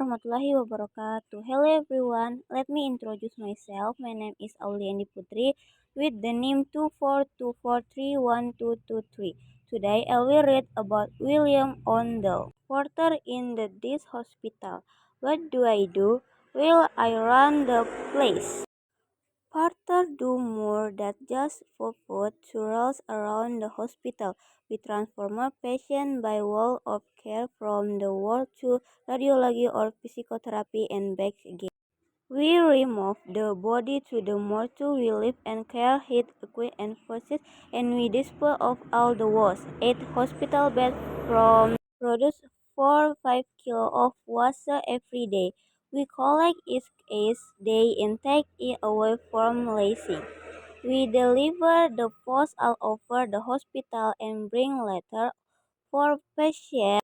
warahmatullahi wabarakatuh. Hello everyone, let me introduce myself. My name is Auliandi Putri with the name 242431223. Today I will read about William Ondel, porter in this hospital. What do I do? Well, I run the place. Porter do more than just put tours around the hospital. We transform a patient by wall of care from the ward to radiology or psychotherapy and back again. We remove the body to the morgue, we lift and care heat equipment and forces, and we dispose of all the waste. 8 hospital beds from produce 4-5 kilo of waste every day. We collect each day and take it away from lazy. We deliver the post all over the hospital and bring letter for patients.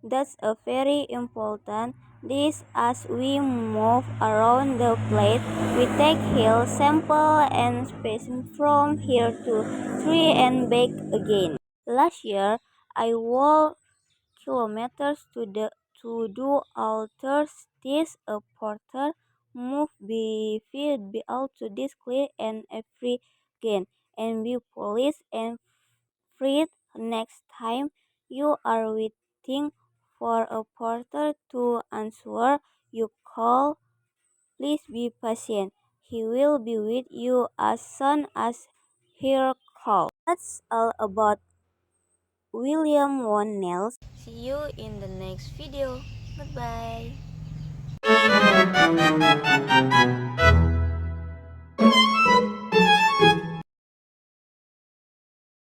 That's a very important. This as we move around the plate, we take hill sample and spacing from here to 3 and back again. Last year, I walked kilometers to do altars. This a porter move be feed be out to this clear and every again and be police and freed next time you are waiting for a porter to answer you call. Please be patient. He will be with you as soon as he calls. That's all about William Von Nels. See you in the next video. Goodbye.